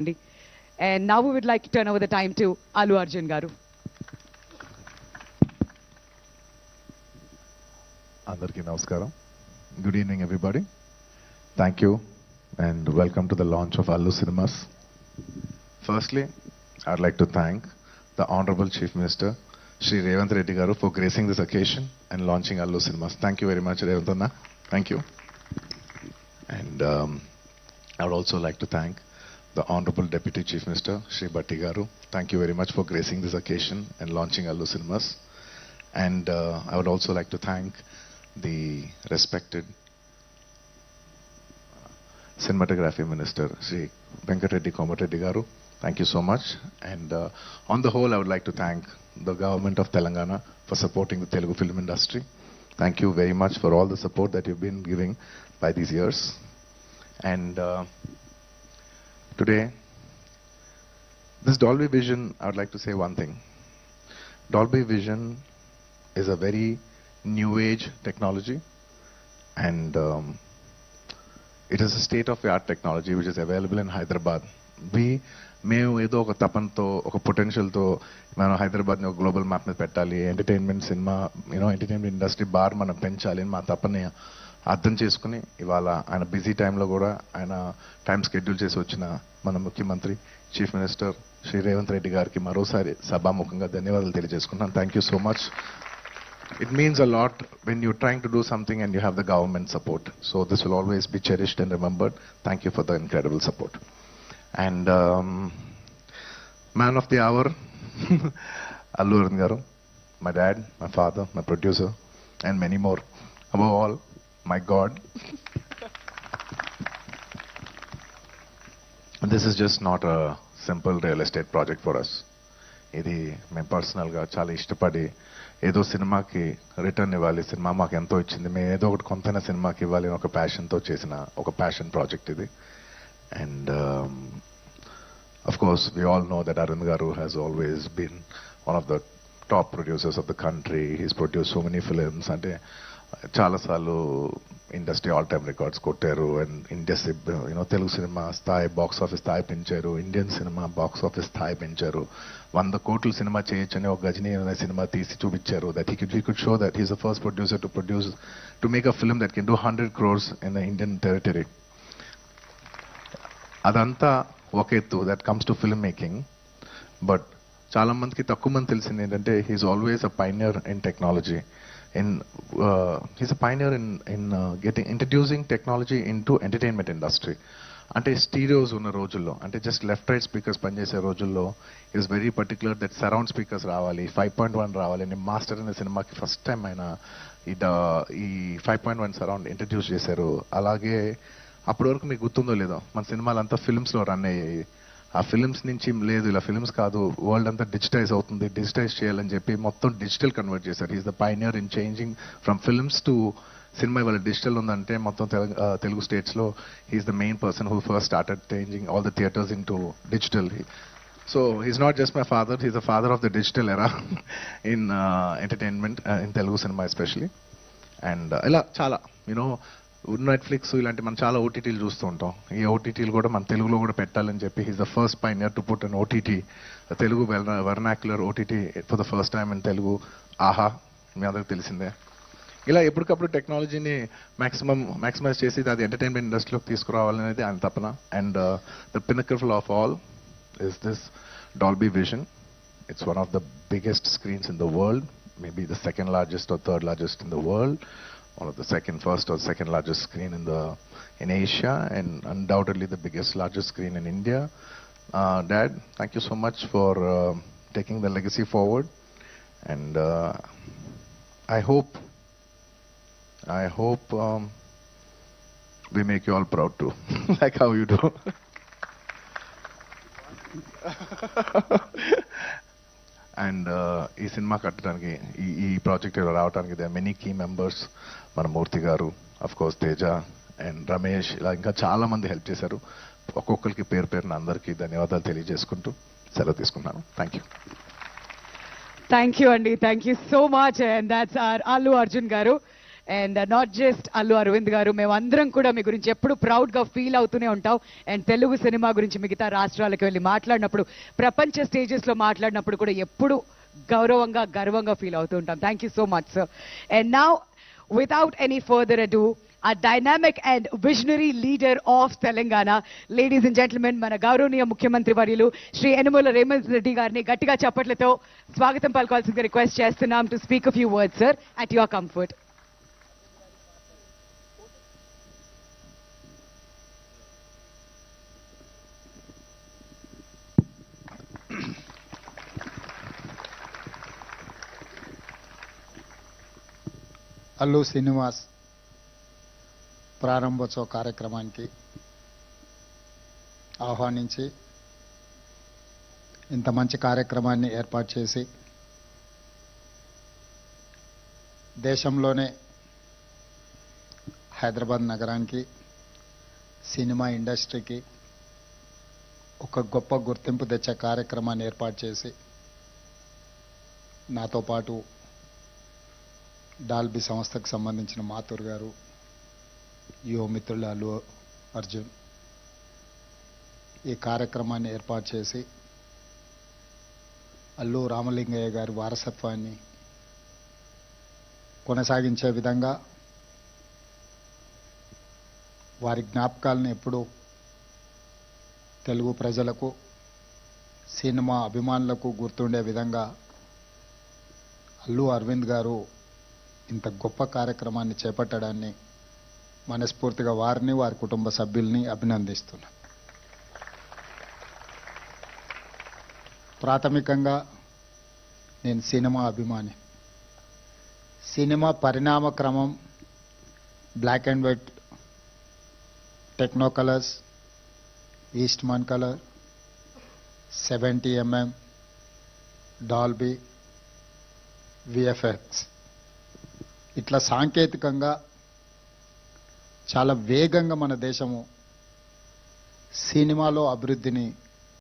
And now we would like to turn over the time to Allu Arjun Garu. Andarki namaskaram. Good evening, everybody. Thank you and welcome to the launch of Allu Cinemas. Firstly, I'd like to thank the Honorable Chief Minister, Shri Revanth Reddy Garu, for gracing this occasion and launching Allu Cinemas. Thank you very much, Revanth Anna. Thank you. And I would also like to thank the Honorable Deputy Chief Minister, Shri Bhatti Garu. Thank you very much for gracing this occasion and launching Allu Cinemas. And I would also like to thank the respected Cinematography Minister, Shri Venkat Reddy Komareddy Garu. Thank you so much. And on the whole, I would like to thank the government of Telangana for supporting the Telugu film industry. Thank you very much for all the support that you've been giving by these years. And today, this Dolby Vision, I would like to say one thing. Dolby Vision is a very new age technology, and it is a state-of-the-art technology which is available in Hyderabad. మేము ఏదో ఒక తపనతో ఒక పొటెన్షియల్తో మనం హైదరాబాద్ని ఒక global map మీద పెట్టాలి, entertainment cinema entertainment industry bar మనం పెంచాలి అని మా తపని అర్థం చేసుకుని ఇవాళ ఆయన బిజీ టైంలో కూడా ఆయన టైం షెడ్యూల్ చేసి వచ్చిన మన ముఖ్యమంత్రి చీఫ్ మినిస్టర్ శ్రీ రేవంత్ రెడ్డి గారికి మరోసారి సభాముఖంగా ధన్యవాదాలు తెలియజేసుకుంటున్నాను. Thank you so much. It means a lot when you're trying to do something and you have the government support. So this will always be cherished and remembered. Thank you for the incredible support. And man of the hour, Allu Arjun Garu, my dad, my father, my producer, and many more. Above all, my God. This is just not a simple real estate project for us. ఇది మేము పర్సనల్గా చాలా ఇష్టపడి ఏదో సినిమాకి return ఇవ్వాలి, cinema మాకు ఎంతో ఇచ్చింది, మేము ఏదో ఒకటి కొంతైనా సినిమాకి ఇవ్వాలి అని ఒక ప్యాషన్తో చేసిన ఒక ప్యాషన్ ప్రాజెక్ట్ ఇది. And of course we all know that Arjun Garu has always been one of the top producers of the country. He's produced so many films, అంటే చాలాసార్లు ఇండస్ట్రీ ఆల్ టైమ్ రికార్డ్స్ కొట్టారు. And industry Telugu cinema స్థాయి box office స్థాయి పెంచారు, Indian cinema box office స్థాయి పెంచారు. 100 కోట్లు cinema చేయొచ్చని ఒక గజనీ అనే సినిమా తీసి చూపించారు. That he could show that he's the first producer to make a film that can do 100 crores in the Indian territory. అదంతా ఒక ఎత్తు, that comes to film making. But చాలా మందికి తక్కువ మంది తెలిసింది ఏంటంటే he's always a pioneer in technology. He's a pioneer in introducing technology into entertainment industry. అంటే స్టీరియోస్ ఉన్న రోజుల్లో, అంటే జస్ట్ లెఫ్ట్ రైట్ స్పీకర్స్ పనిచేసే రోజుల్లో is very particular that surround speakers రావాలి, 5.1 రావాలి అని మాస్టర్ అనే సినిమాకి ఫస్ట్ టైం ఆయన ఈ 5.1 సరౌండ్ ఇంట్రడ్యూస్ చేశారు. అలాగే అప్పటి వరకు మీకు గుర్తుందో లేదో మన సినిమాలంతా ఫిల్మ్స్లో రన్ అయ్యాయి. ఆ ఫిల్మ్స్ నుంచి లేదు ఇలా ఫిల్మ్స్ కాదు, వరల్డ్ అంతా డిజిటైజ్ అవుతుంది, డిజిటైజ్ చేయాలని చెప్పి మొత్తం డిజిటల్ కన్వర్ట్ చేశారు. Is the pioneer in changing from films to cinema. ఇవాళ డిజిటల్ ఉందంటే మొత్తం తెలుగు స్టేట్స్లో he's the main person who first started changing all the theatres in to digital. So he's not just my father, he's the father of the digital era in entertainment in Telugu cinema especially. And ఇలా చాలా Netflix ఇలాంటి మనం చాలా ఓటీటీలు చూస్తూ ఉంటాం. ఈ ఓటీటీలు కూడా మన తెలుగులో కూడా పెట్టాలని చెప్పి he's the first pioneer to put an OTT, Telugu vernacular OTT for the first time in Telugu. ఆహా, మీ అందరికి తెలిసిందే. ఇలా ఎప్పటికప్పుడు టెక్నాలజీని మ్యాక్సిమైజ్ చేసి అది ఎంటర్టైన్మెంట్ ఇండస్ట్రీలోకి తీసుకురావాలనేది ఆయన తపన. And the pinnacle of all is this Dolby Vision. It's one of the biggest screens in the world, maybe the second largest or third largest in the world. One of the first or second largest screen in Asia, and undoubtedly the largest screen in India. Dad, thank you so much for taking the legacy forward, and I hope we make you all proud too, like how you do. And ఈ cinema కట్టడానికి ఈ project రావడానికి they many key members. మన మూర్తి గారు, of course Teja and Ramesh, ఇలా ఇంకా చాలా మంది హెల్ప్ చేశారు. ఒక్కొక్కరికి పేరు పేరున అందరికీ ధన్యవాదాలు తెలియజేసుకుంటూ సెలవు తీసుకున్నాను. Thank you. Thank you, Andy. Thank you so much. And that's our Allu Arjun Garu. And not just Allu Aravind garu, మేమందరం కూడా మీ గురించి ఎప్పుడు ప్రౌడ్గా ఫీల్ అవుతూనే ఉంటాం. అండ్ తెలుగు సినిమా గురించి మిగతా రాష్ట్రాలకు వెళ్ళి మాట్లాడినప్పుడు, ప్రపంచ స్టేజెస్లో మాట్లాడినప్పుడు కూడా ఎప్పుడు గౌరవంగా గర్వంగా ఫీల్ అవుతూ ఉంటాం. Thank you so much sir. And now without any further ado, a dynamic and visionary leader of Telangana, ladies and gentlemen, మన గౌరవనీయ ముఖ్యమంత్రి వర్యులు శ్రీ యనమల రేవంత్ రెడ్డి గారిని గట్టిగా చప్పట్లతో స్వాగతం పలకాల్సిందిగా రిక్వెస్ట్ చేస్తున్నాం to speak a few words, sir, at your comfort. Allu Srinivas ప్రారంభోత్సవ కార్యక్రమానికి ఆహ్వానించి ఇంత మంచి కార్యక్రమాన్ని ఏర్పాటు చేసి దేశంలోనే హైదరాబాద్ నగరానికి సినిమా ఇండస్ట్రీకి ఒక గొప్ప గుర్తింపు తెచ్చే కార్యక్రమాన్ని ఏర్పాటు చేసి నాతో పాటు డాల్బీ సంస్థకు సంబంధించిన మాథూర్ గారు, యువ మిత్రులు అల్లు అర్జున్ ఈ కార్యక్రమాన్ని ఏర్పాటు చేసి అల్లు రామలింగయ్య గారి వారసత్వాన్ని కొనసాగించే విధంగా వారి జ్ఞాపకాలను ఎప్పుడూ తెలుగు ప్రజలకు, సినిమా అభిమానులకు గుర్తుండే విధంగా అల్లు అరవింద్ గారు ఇంత గొప్ప కార్యక్రమాన్ని చేపట్టడాన్ని మనస్ఫూర్తిగా వారిని, వారి కుటుంబ సభ్యుల్ని అభినందిస్తున్నాను. ప్రాథమికంగా నేను సినిమా అభిమాని. సినిమా పరిణామ క్రమం black and white, techno colours, Eastman colour, 70mm, Dolby, VFX, ఇట్లా సాంకేతికంగా చాలా వేగంగా మన దేశము సినిమాలో అభివృద్ధిని